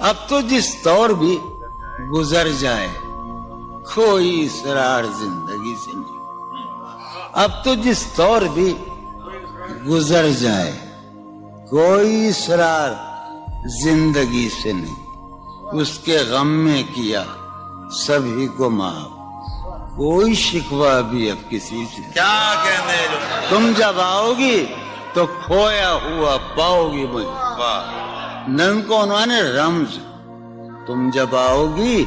اب تو جس طور بھی گزر جائے کوئی اسرار زندگی سے نہیں. اب تو جس طور بھی گزر جائے کوئی اسرار زندگی سے نہیں. اس کے غم میں کیا سبھی کو معاف, کوئی شکوہ بھی اب کسی سے. کیا کہنے تم جب آؤ گی تو کھویا ہوا پاؤ گی مجھے. نن کو انہوں نے رمز, تم جب آؤ گی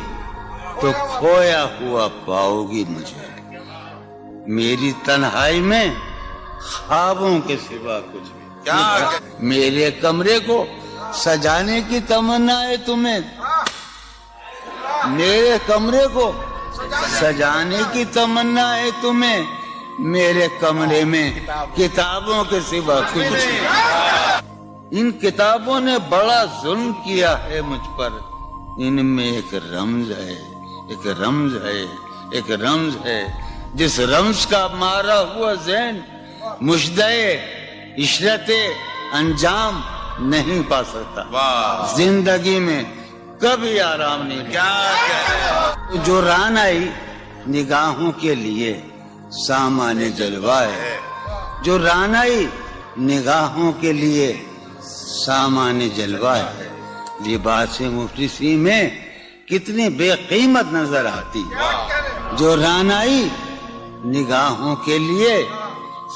تو کھویا ہوا پاؤ گی مجھے. میری تنہائی میں خوابوں کے سوا کچھ بھی. کیا میرے کمرے کو سجانے کی تمنا ہے تمہیں, میرے کمرے کو سجانے کی تمنا ہے تمہیں, میرے کمرے میں کتابوں کے سوا کچھ نہیں. ان کتابوں نے بڑا ظلم کیا ہے مجھ پر, ان میں ایک رمز ہے, ایک رمز ہے, ایک رمز ہے. جس رمز کا مارا ہوا ذہن مشدے عشرت انجام نہیں پا سکتا. زندگی میں کبھی آرام نہیں. کیا جو ران آئی نگاہوں کے لیے سامان جلوہ ہے, جو ران آئی نگاہوں کے لیے سامان جلوہ ہے. لباس مفلسی میں کتنی بے قیمت نظر آتی, جو ران آئی نگاہوں کے لیے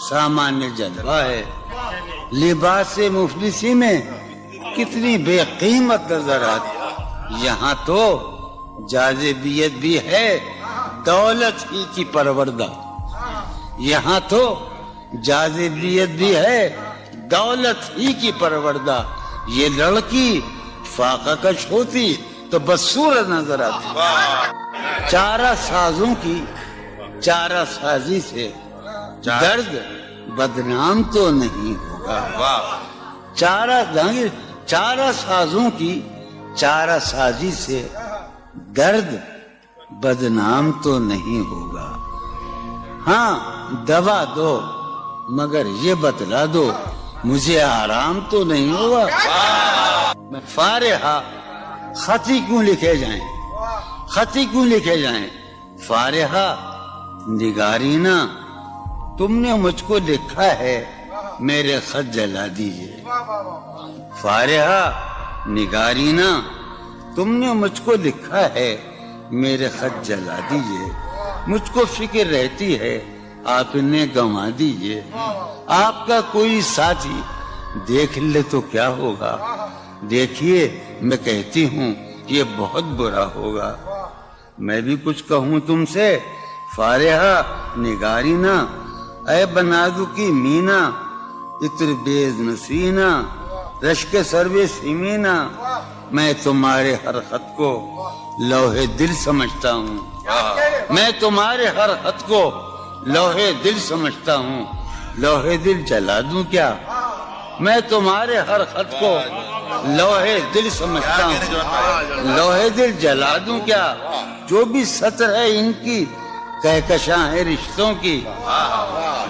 سامان جلوہ ہے. لباس مفلسی میں کتنی بے قیمت نظر آتی. یہاں تو جاذبیت بھی ہے دولت ہی کی پروردہ, یہاں تو جاذبیت بھی ہے دولت ہی کی پروردہ. یہ لڑکی فاقہ کش ہوتی تو بدصورت نظر آتی. چارہ سازوں کی چارہ سازی سے درد بدنام تو نہیں ہوگا. چارہ سازوں کی چارہ سازی سے درد بدنام تو نہیں ہوگا. ہاں دوا دو مگر یہ بتلا دو مجھے آرام تو نہیں ہوگا. فارحہ خطی کیوں لکھے جائیں, خطی کیوں لکھے جائیں. فارحہ نگارینا تم نے مجھ کو لکھا ہے میرے خط جلا دیجئے. فارحہ نگارینا تم نے مجھ کو لکھا ہے میرے خط جلا دیجئے. مجھ کو فکر رہتی ہے آپ نے گنوا دیجئے. آپ کا کوئی ساتھی دیکھ لے تو کیا ہوگا. دیکھیے میں کہتی ہوں یہ بہت برا ہوگا. میں بھی کچھ کہوں تم سے. فارحہ نگارینا اے بنادو کی مینا اتر بیز نسینا رشک سروے سیمینا, میں تمہارے ہر خط کو لوہے دل سمجھتا ہوں. میں تمہارے ہر خط کو لوہے دل سمجھتا ہوں. لوہے دل جلا دوں کیا, میں تمہارے ہر خط کو لوہے دل سمجھتا ہوں. لوہے دل جلا دوں کیا, جو بھی سطر ہے ان کی کہکشاں ہے رشتوں کی.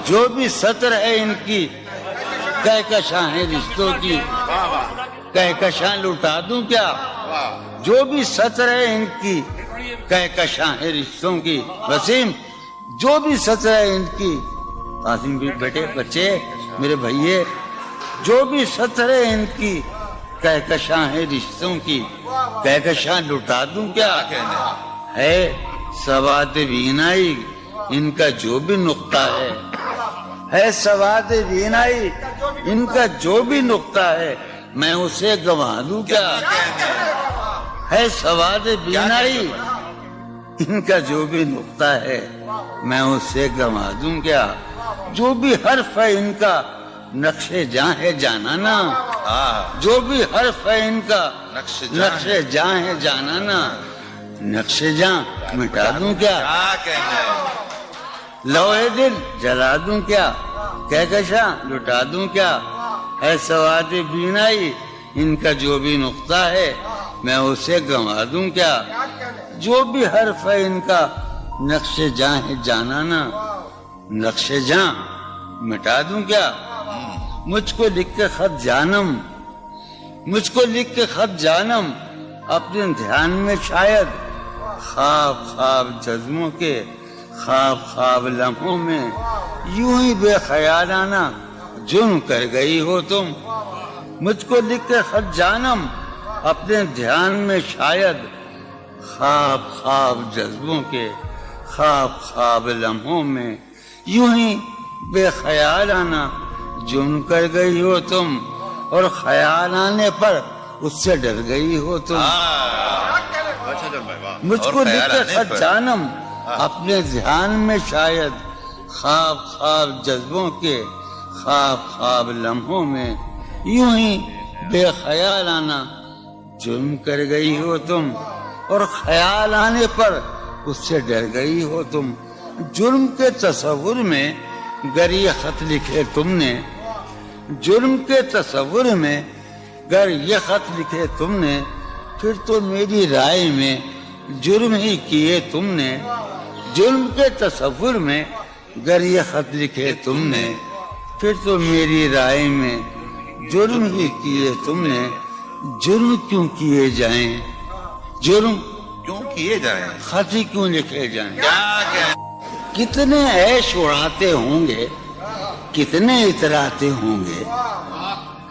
جو بھی سطر ہے ان کی کہکشاں ہے رشتوں کی. کہکشاں لٹا دوں کیا, جو بھی سطر ہے ان کی کہکشاں ہے رشتوں کی. وسیم جو بھی سطر ہے ان کی, قاسم بھی بیٹے بچے میرے بھائیے, جو بھی سطر ہے ان کی کہکشاں ہے رشتوں کی. کہکشاں لٹا دوں کیا ہے سواد بینائی ان کا جو بھی نقطہ ہے سواد بینائی ان کا جو بھی نقطہ ہے میں اسے گنوا دوں کیا. ہے سواد بینائی ان کا جو بھی نقطہ ہے میں اسے گنوا دوں کیا. جو بھی حرف ہے ان کا نقش جاں ہے جانانا, جو بھی حرف ہے ان کا نقش جاں ہے جانانا. نقش جاں مٹا دوں کیا, لوہے دل جلا دوں کیا, کہکشاں لٹا دوں کیا. ہے سواد بینائی ان کا جو بھی نقطہ ہے میں اسے گنوا دوں کیا. جو بھی حرف ہے ان کا نقش جاں ہے جانانا. نقش جاں مٹا دوں کیا. مجھ کو لکھ کے خط جانم, مجھ کو لکھ کے خط جانم اپنے دھیان میں شاید خواب خواب جذبوں کے خواب خواب لمحوں میں یوں ہی بے خیالانہ جرم کر گئی ہو تم. مجھ کو لکھ کے خط جانم اپنے دھیان میں شاید خواب خواب جذبوں کے خواب خواب لمحوں میں یوں ہی بے خیالانہ جرم کر گئی ہو تم, اور خیال آنے پر اس سے ڈر گئی ہو تم. مجھ کو لکھ کے خط جانم اپنے دھیان میں شاید خواب خواب جذبوں کے خواب خواب لمحوں میں یوں ہی بے خیالانہ جرم کر گئی ہو تم, اور خیال آنے پر اس سے ڈر گئی ہو تم. جرم کے تصور میں گر یہ خط لکھے تم نے, جرم کے تصور میں گر یہ خط لکھے تم نے, پھر تو میری رائے میں جرم ہی کیے تم نے. جرم کے تصور میں گر یہ خط لکھے تم نے, پھر تو میری رائے میں جرم ہی کیے تم نے. جرم کیوں کیے جائیں, جرم کیوں کیے جائیں, خط ہی کیوں لکھے جائیں. کیا کتنے عیش اڑاتے ہوں گے, کتنے اتراتے ہوں گے,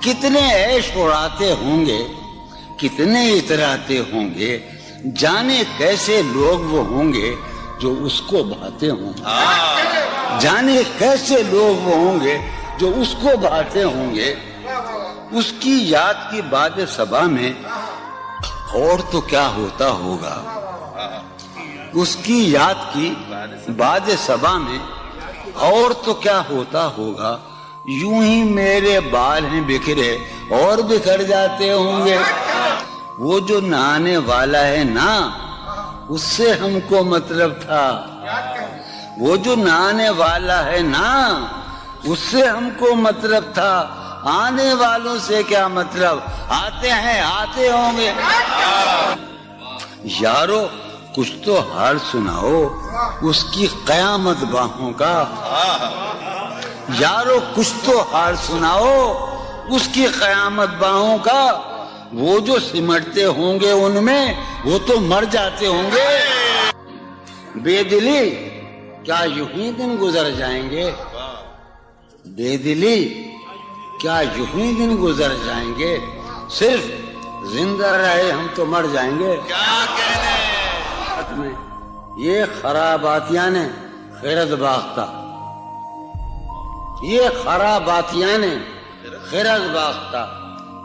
کتنے عیش اڑاتے ہوں گے, کتنے اتراتے ہوں گے, جانے کیسے لوگ وہ ہوں گے جو اس کو بھاتے ہوں گے. جانے کیسے لوگ وہ ہوں گے جو اس کو بھاتے ہوں گے. اس کی یاد کی باد صبا میں اور تو کیا ہوتا ہوگا, اس کی یاد کی باد صبا میں اور تو کیا ہوتا ہوگا. یوں ہی میرے بال ہیں بکھرے اور بکھر جاتے ہوں گے. وہ جو نہانے والا ہے نا, اس سے ہم کو مطلب تھا. وہ جو نہانے والا ہے نا, اس سے ہم کو مطلب تھا. آنے والوں سے کیا مطلب, آتے ہیں آتے ہوں گے. یارو کچھ تو حال سناؤ اس کی قیامت باہوں کا. یارو کچھ تو حال سناؤ اس کی قیامت باہوں کا. وہ جو سمٹتے ہوں گے ان میں وہ تو مر جاتے ہوں گے. بے دلی کیا یوں ہی دن گزر جائیں گے, بے دلی کیا یوں ہی دن گزر جائیں گے. صرف زندہ رہے ہم تو مر جائیں گے. کیا کہنے میں یہ خراباتیاں نے خیرت باختہ, یہ خراباتیاں نے خیرت باختہ.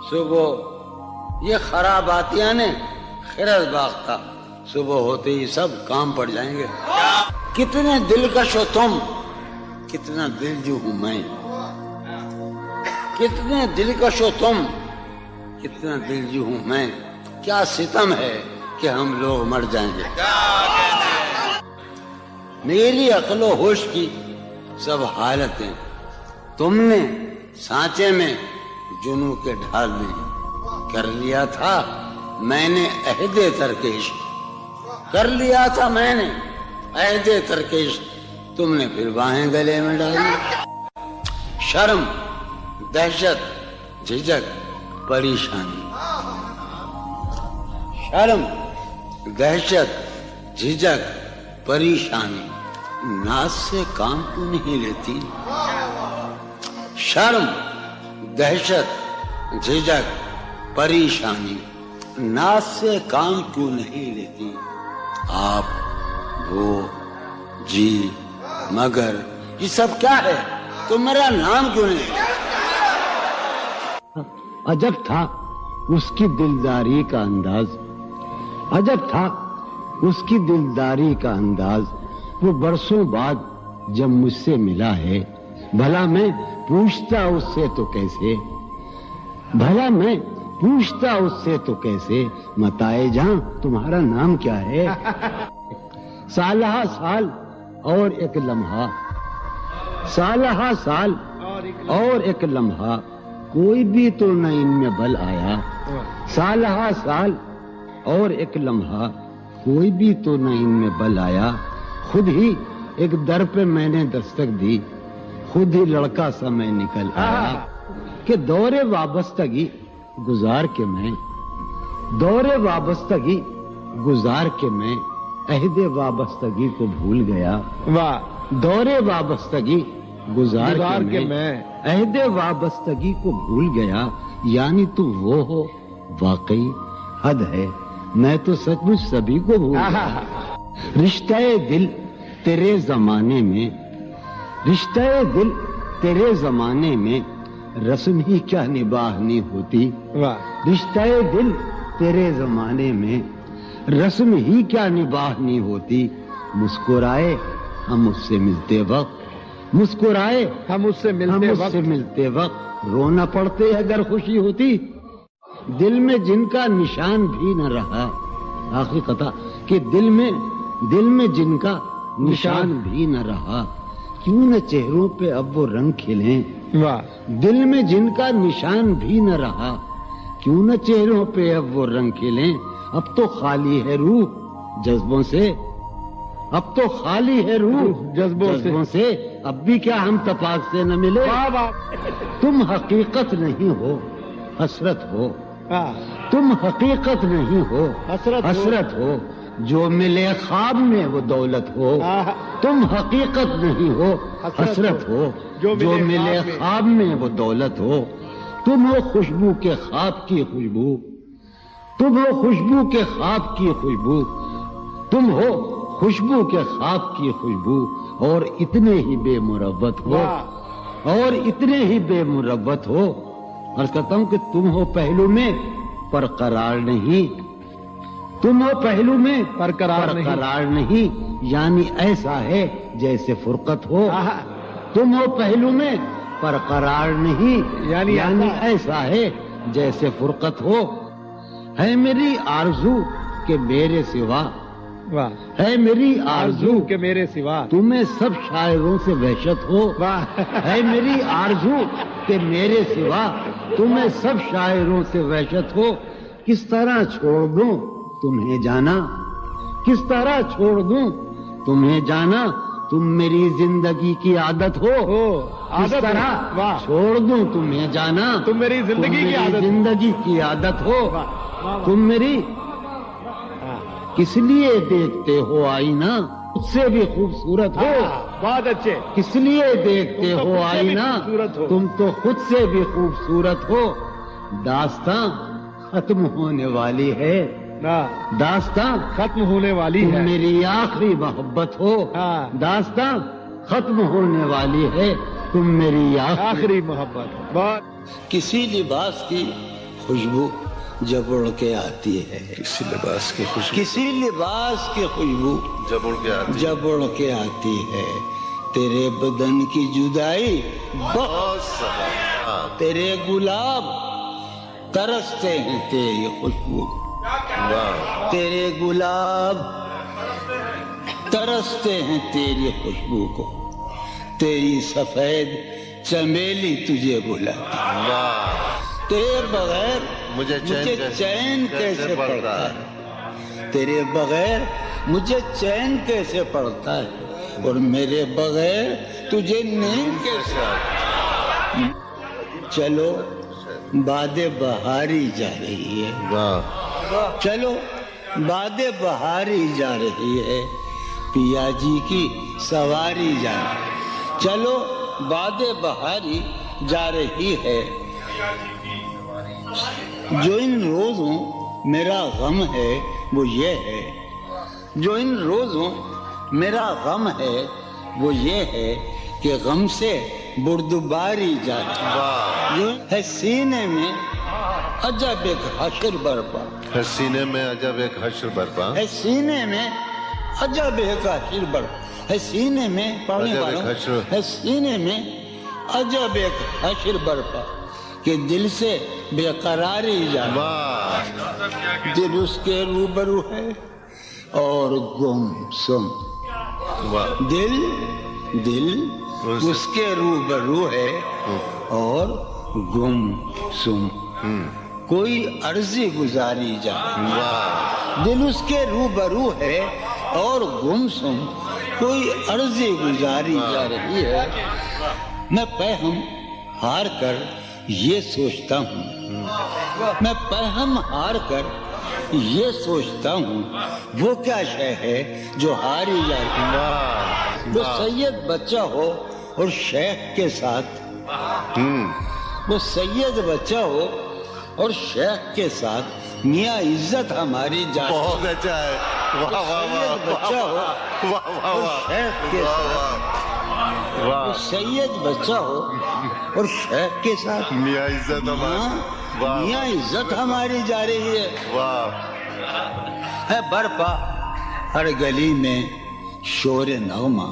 صبح یہ خراباتیاں نے خیرت باختہ, صبح ہوتے ہی سب کام پڑ جائیں گے. کتنے دلکش ہو تم, کتنا دلجو ہوں میں. کتنے دلکش ہو تم, کتنا دلجو ہوں میں. کیا ستم ہے کہ ہم لوگ مر جائیں گے. میری عقل و ہوش کی سب حالتیں تم نے سانچے میں جنوں کے ڈھال میں کر لیا تھا. میں نے عہد ترکش کر لیا تھا, میں نے عہد ترکش, تم نے پھر باہیں گلے میں ڈالی. شرم دہشت جھجک پریشانی, شرم دہشت جھجک پریشانی, ناز سے کام کیوں نہیں لیتی. شرم دہشت جھجک پریشانی, ناز سے کام کیوں نہیں لیتی. آپ وہ جی مگر یہ سب کیا ہے, تو میرا نام کیوں نہیں. عجب تھا اس کی دلداری کا انداز, عجب تھا اس کی دلداری کا انداز. وہ برسوں بعد جب مجھ سے ملا ہے, بھلا میں پوچھتا اس سے تو کیسے, بھلا میں پوچھتا اس سے تو کیسے, متائے جہاں تمہارا نام کیا ہے. سالہ سال اور ایک لمحہ, سالہ سال اور ایک لمحہ, کوئی بھی تو نہ ان میں بل آیا. سالہ سال اور ایک لمحہ, کوئی بھی تو نہ ان میں بل آیا. خود ہی ایک در پہ میں نے دستک دی, خود ہی لڑکا سا میں نکل آیا. کہ دور وابستگی گزار کے میں دور وابستگی گزار کے میں عہد وابستگی کو بھول گیا. واہ. دور وابستگی گزار کے میں عہد وابستگی کو بھول گیا. یعنی تو وہ ہو واقعی حد ہے، میں تو سچ مچ سبھی کو بھول گیا. رشتہ دل تیرے زمانے میں، رشتہ دل تیرے زمانے میں رسم ہی کیا نباہنی ہوتی. رشتہ دل تیرے زمانے میں رسم ہی کیا نباہنی ہوتی. مسکرائے ہم اس سے ملتے وقت، مسکرائے ہم اس سے ملتے وقت رونا پڑتے اگر خوشی ہوتی. دل میں جن کا نشان بھی نہ رہا، آخری قطع، کہ دل میں جن کا نشان بھی نہ رہا، کیوں نہ چہروں پہ اب وہ رنگ کھلیں. دل میں جن کا نشان بھی نہ رہا، کیوں نہ چہروں پہ اب وہ رنگ کھلیں. اب تو خالی ہے روح جذبوں سے، اب تو خالی ہے روح جذبوں سے. اب بھی کیا ہم تپاک سے نہ ملے. تم حقیقت نہیں ہو حسرت ہو، تم حقیقت نہیں ہو حسرت ہو. جو ملے خواب میں وہ دولت ہو. تم حقیقت نہیں ہو حسرت ہو، جو ملے خواب میں وہ دولت ہو. تم ہو خوشبو کے خواب کی خوشبو، تم ہو خوشبو کے خواب کی خوشبو، تم ہو خوشبو کے خواب کی خوشبو. اور اتنے ہی بے مروت ہو، اور اتنے ہی بے مروت ہو. عرض کرتا ہوں کہ تم ہو پہلو میں پر قرار نہیں، تم ہو پہلو میں پر قرار نہیں. یعنی ایسا ہے جیسے فرقت ہو. تم ہو پہلو میں پر قرار نہیں، یعنی ایسا ہے جیسے فرقت ہو. ہے میری آرزو کہ میرے سوا، ہے میری آرزو کہ میرے سوا تمہیں سب شاعروں سے وحشت ہو. ہے میری آرزو کہ میرے سوا تمہیں سب شاعروں سے وحشت ہو. کس طرح چھوڑ دوں تمہیں جانا، کس طرح چھوڑ دوں تمہیں جانا. تم میری زندگی کی عادت ہو. کس طرح چھوڑ دوں تمہیں جانا، تم میری زندگی کی عادت ہو. تم میری کس لیے دیکھتے ہو آئینہ خود سے بھی خوبصورت ہو. بہت اچھے. کس لیے دیکھتے ہو آئینہ تم تو خود سے بھی خوبصورت ہو. داستاں ختم ہونے والی ہے، داستاں ختم ہونے والی ہے. تم میری آخری محبت ہو. داستاں ختم ہونے والی ہے، تم میری آخری محبت. بہت. کسی لباس کی خوشبو جب اڑ کے آتی ہے، کسی لباس کی خوشبو، کسی لباس کی خوشبو جب اڑ کے آتی ہے. تیرے بدن کی جدائی بہت سہا، تیرے گلاب ترستے ہیں تیری خوشبو. تیرے گلاب ترستے ہیں تیری خوشبو کو. تیری سفید چمیلی تجھے بلاتی. تیرے بغیر مجھے چین کیسے پڑتا ہے. تیرے بغیر مجھے چین کیسے پڑتا ہے، اور میرے بغیر تجھے نیند کیسے آتی. چلو باد بہاری جا رہی ہے، چلو باد بہاری جا رہی ہے. پیا جی کی سواری جا رہی ہے. چلو باد بہاری جا رہی ہے. جو ان روزوں میرا غم ہے وہ یہ ہے، جو ان روزوں میرا غم ہے وہ یہ ہے کہ غم سے بردباری جاتی. جو ہے سینے میں عجب ایک حشر برپا، ہے سینے میں عجب ایک حشر برپا، ہے سینے میں عجب ایک حشر برپا. ہے سینے میں پڑھنے والوں، ہے سینے میں عجب ایک حشر برپا کہ دل سے بے قراری جاتی. دل اس کے روبرو ہے اور گم سم. دل اس کے روبرو ہے اور گم سم. کوئی عرضی گزاری جاتی. دل اس کے روبرو ہے اور گم سم، کوئی عرضی گزاری جا رہی ہے. میں پہم ہار کر یہ سوچتا ہوں، میں پہم ہار کر یہ سوچتا ہوں وہ کیا شے ہے جو ہاری جاتی ہے. واہ وہ سید بچہ ہو اور شیخ کے ساتھ، وہ سید بچہ ہو اور شیخ کے ساتھ میاں عزت ہماری جاتی. بہت اچھا ہے. واہ واہ واہ سید بچہ ہو واہ واہ اور واہ شیخ کے ساتھ، وہ واہ سید بچہ ہو اور شیخ کے ساتھ میاں عزت ہماری. واہ میاں عزت ہماری جا رہی ہے. واہ ہے برپا ہر گلی میں شور نغمہ،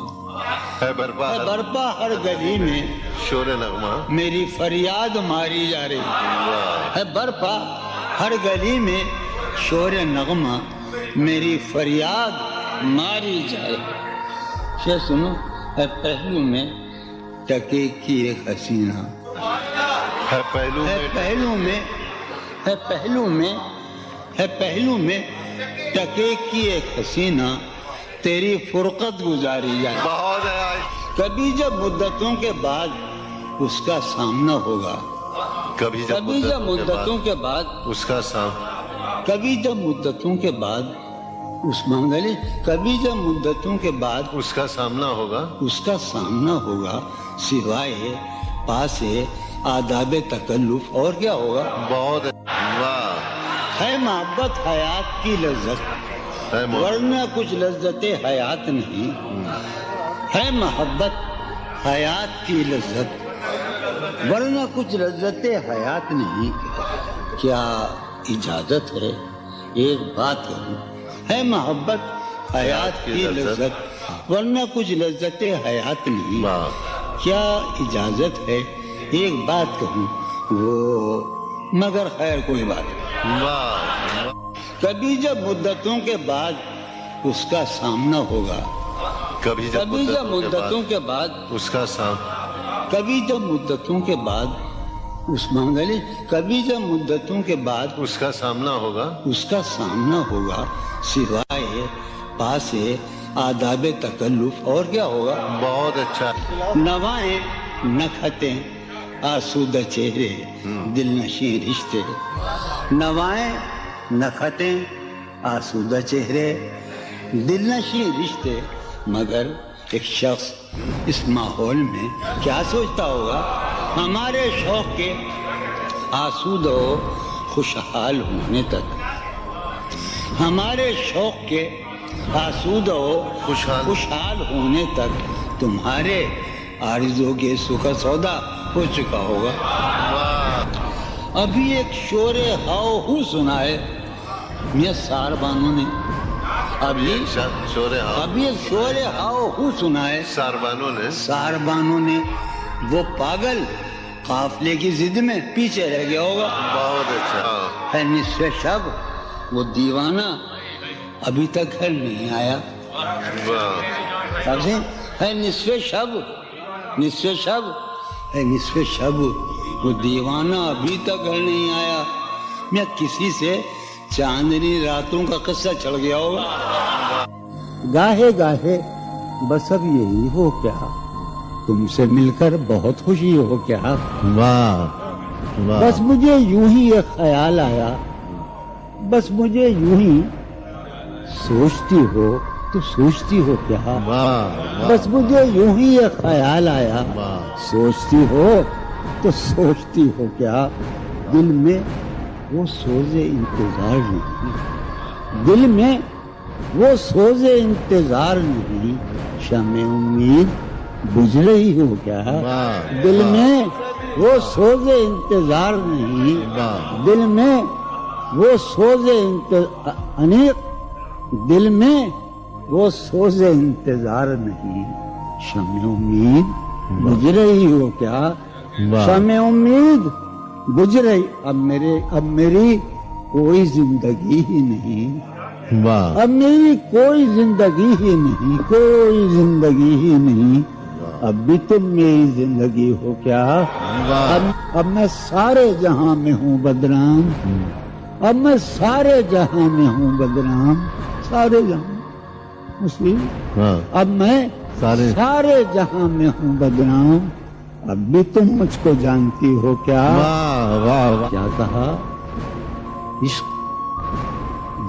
ہے برپا ہے برپا ہر گلی میں شور نغمہ. میری فریاد ماری جا رہی واہ ہے. برپا ہر گلی میں شور نغمہ میری فریاد ماری جا رہی ہے. سنو، ہے پہلو میں ٹکے کی ایک حسینہ، ہے پہلو ہے میں پہلو میں، ہے پہلو میں، ہے پہلو میں ٹکے کی ایک حسینہ تیری فرقت گزاری جائے. بہت ہے. کبھی جب مدتوں کے بعد اس کا سامنا ہوگا، کبھی جب کبھی جب مدتوں کے بعد، اس کا سام کبھی جب مدتوں کے بعد اس منگلی، کبھی جب مدتوں کے بعد اس کا سامنا ہوگا. اس کا سامنا ہوگا، سوائے پاس آداب تکلف اور کیا ہوگا. بہت ہے. واہ ہے محبت حیات کی لذت، ہے ورنہ کچھ لذت حیات نہیں. ہے محبت حیات کی لذت، ورنہ کچھ لذت حیات نہیں. کیا اجازت ہے ایک بات کہوں؟ ہے محبت حیات کی لذت، ورنہ کچھ لذت حیات نہیں. واہ کیا اجازت ہے ایک بات کہوں؟ وہ مگر خیر کوئی بات نہیں. واہ کبھی جب مدتوں کے بعد اس کا سامنا ہوگا، کبھی کبھی جب مدتوں کے بعد، اس کا سام کبھی جب مدتوں کے بعد اس منگلی، کبھی جب مدتوں کے بعد اس کا سامنا ہوگا. اس کا سامنا ہوگا، سوائے پاس آداب تکلف اور کیا ہوگا. بہت اچھا. نوائیں نکھتیں آسودہ چہرے دل نشیں رشتے. نوائیں نکھتیں آسودہ چہرے دل نشیں رشتے. مگر ایک شخص اس ماحول میں کیا سوچتا ہوگا؟ ہمارے شوق کے آسودہ و خوشحال ہونے تک، ہمارے شوق کے آسودہ و خوشحال ہونے تک تمہارے آرزو کے سکھ سودا ہو چکا ہوگا. ابھی ایک شور ہاؤ ہو سنا ہے یہ سار بانو نے، ابھی ایک شور ہاؤ ہو سنا ہے سار بانو نے. وہ پاگل قافلے کی ضد میں پیچھے رہ گیا ہوگا. بہت اچھا. ہے نصف شب وہ دیوانہ ابھی تک گھر نہیں آیا. ہے نصف شب، نصف شب، ہے نصف شب وہ دیوانہ ابھی تک گھر نہیں آیا. میں کسی سے چاندنی راتوں کا قصہ چڑھ گیا ہوگا. گاہے گاہے بس اب یہی ہو کیا، تم سے مل کر بہت خوشی ہو کیا. واہ بس مجھے یوں ہی ایک خیال آیا، بس مجھے یوں ہی سوچتی ہو تو سوچتی ہو کیا. بس مجھے یوں ہی ایک خیال آیا، سوچتی ہو تو سوچتی ہو کیا. دل میں وہ سوز انتظار نہیں، دل میں وہ سوز انتظار نہیں. شمع امید بجھ رہی ہو کیا. دل میں وہ سوز انتظار نہیں، دل میں وہ سوز دل میں وہ سوز انتظار نہیں. شمع امید بجھ رہی ہو کیا. شمع امید بجھ رہی. اب میری کوئی زندگی ہی نہیں، اب میری کوئی زندگی ہی نہیں، کوئی زندگی ہی نہیں. اب بھی تم میری زندگی ہو کیا. اب میں سارے جہاں میں ہوں بدنام، اب میں سارے جہاں میں ہوں بدنام. سارے جہاں مسلم، اب میں سارے جہاں میں ہوں بدنام. اب بھی تم مجھ کو جانتی ہو کیا. کیا کہا؟ عشق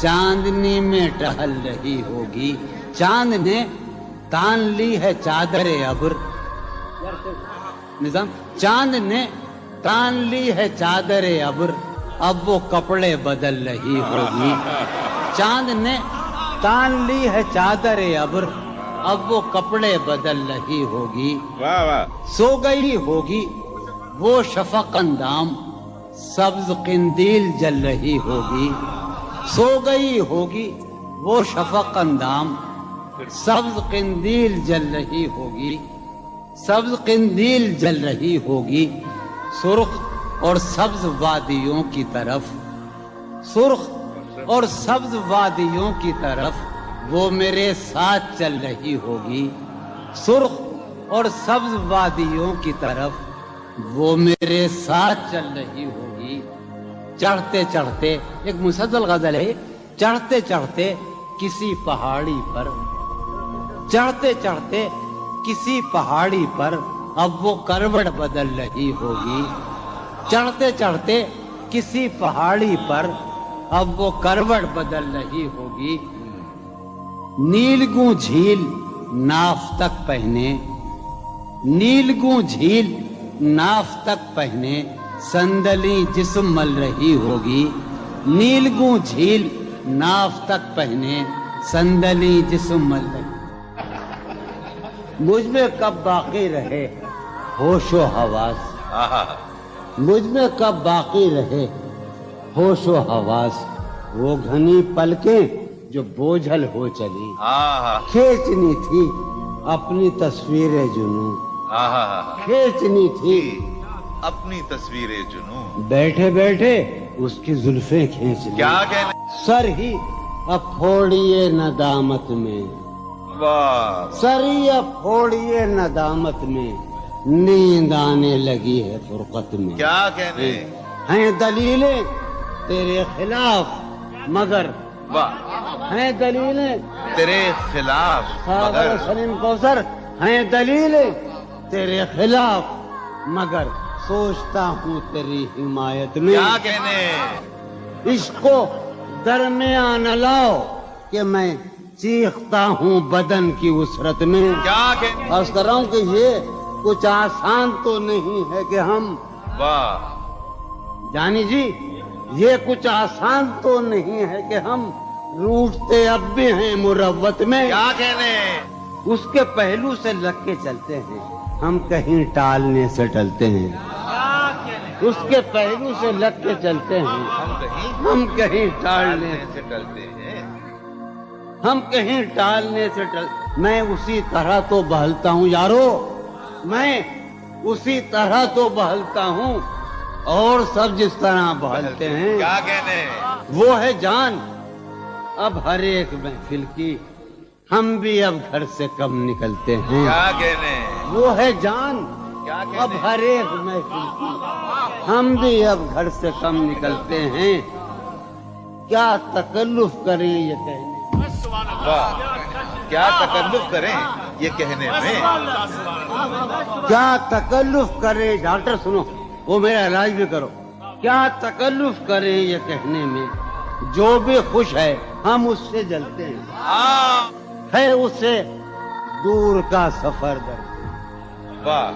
چاندنی میں ٹہل رہی ہوگی. چاند نے تان لی ہے چادر ابر. نظام چاند نے تان لی ہے چادر ابر, اب وہ کپڑے بدل رہی ہوگی. چاند نے تان لی ہے چادر ابر, اب وہ کپڑے بدل رہی ہوگی. واہ واہ. سو گئی ہوگی وہ شفق اندام, سبز قندیل جل رہی ہوگی. سو گئی ہوگی وہ شفق اندام, سبز قندیل جل رہی ہوگی. سبز قندیل جل رہی ہوگی. سرخ اور سبز وادیوں کی طرف, سرخ اور سبز وادیوں کی طرف وہ میرے ساتھ چل رہی ہوگی. سرخ اور سبز وادیوں کی طرف وہ میرے ساتھ چل رہی ہوگی. چڑھتے چڑھتے, ایک مسلسل غزل ہے, چڑھتے چڑھتے کسی پہاڑی پر, چڑھتے چڑھتے کسی پہاڑی پر اب وہ کروٹ بدل رہی ہوگی. چڑھتے چڑھتے کسی پہاڑی پر اب وہ کروٹ بدل رہی ہوگی. نیلگوں جھیل ناف تک پہنے, نیلگوں جھیل ناف تک پہنے صندلی جسم مل رہی ہوگی. نیلگوں جھیل ناف تک پہنے صندلی جسم مل رہی. مجھ میں کب باقی رہے ہوش و حواس, مجھ میں کب باقی رہے ہوش و حواس, وہ گھنی پلکیں جو بوجھل ہو چلی, کھینچنی تھی اپنی تصویر جنوں, کھینچنی تھی اپنی تصویر جنوں, بیٹھے بیٹھے اس کی زلفیں کھینچ لی. کیا کہنے. سر ہی اب پھوڑیے ندامت میں, واہ. سر ہی اب پھوڑیے ندامت میں, نیند آنے لگی ہے فرقت میں. کیا کہنے. ہیں دلیلیں تیرے خلاف مگر, واہ. ہیں دلیلیں تیرے خلاف مگر, سلیم کوثر, ہیں دلیلیں تیرے خلاف مگر سوچتا ہوں تیری حمایت میں. کیا کہنے. عشق کو درمیان لاؤ کہ میں چیختا ہوں بدن کی وسرت میں. کیا کہنے. عرض کر رہا ہوں کہ یہ کچھ آسان تو نہیں ہے کہ ہم, واہ جانی جی, یہ کچھ آسان تو نہیں ہے کہ ہم روٹتے اب بھی ہیں مروت میں. کیا کہنے. اس کے پہلو سے لگ کے چلتے ہیں, ہم کہیں ٹالنے سے ٹلتے ہیں. اس کے پہلو سے لگ کے چلتے ہیں, ہم کہیں ٹالنے سے ٹلتے ہیں. ہم کہیں ٹالنے سے میں اسی طرح تو بہلتا ہوں یارو, میں اسی طرح تو بہلتا ہوں اور سب جس طرح بہلتے ہیں. کیا کہنے. وہ ہے جان اب ہر ایک محفل کی, ہم بھی اب گھر سے کم نکلتے ہیں. کیا کہنے. وہ ہے جان کیا کہنے. اب ہر ایک محفل کی, ہم بھی اب گھر سے کم نکلتے ہیں. کیا تکلف کریں یہ کہنے, واہ. کیا تکلف کریں یہ کہنے میں. کیا تکلف کریں, ڈاکٹر سنو, وہ میرا علاج بھی کرو. کیا تکلف کریں یہ کہنے میں, جو بھی خوش ہے ہم اس سے جلتے ہیں. ہے اسے دور کا سفر درپیش, واہ.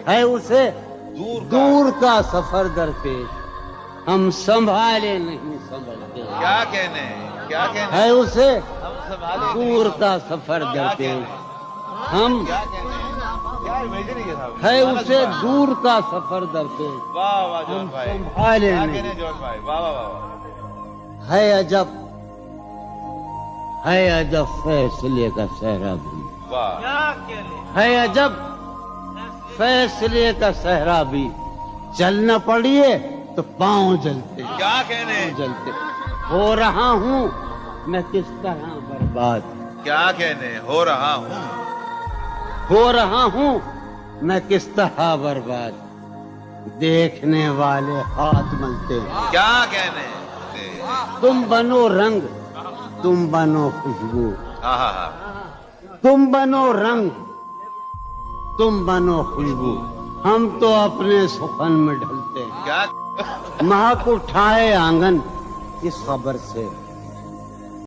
ہے اسے دور کا سفر درپیش, ہم سنبھالے نہیں سنبھلتے. کیا کہنے. کیا کہنے. ہے اسے دور کا سفر درپیش, ہم ہے اسے دور کا سفر درپیش, واہ واہ جون بھائی. سنبھالے کیا نہیں. کہنے جون بھائی. واہ واہ واہ. ہے عجب, ہے عجب فیصلے کا صحرا بھی, واہ. ہے عجب فیصلے کا صحرا بھی, چلنا پڑیے تو پاؤں جلتے, کیا کہنے. جلتے. ہو رہا ہوں میں کس طرح برباد, کیا کہنے. ہو رہا ہوں. ہو رہا ہوں میں کس طرح برباد, دیکھنے والے ہاتھ ملتے ہیں. کیا کہنے. تم بنو رنگ, تم بنو خوشبو, ہاں ہاں ہاں. تم بنو رنگ, تم بنو خوشبو, ہم تو اپنے سخن میں ڈھلتے ہیں. کیا. مہک اٹھائے آنگن اس خبر سے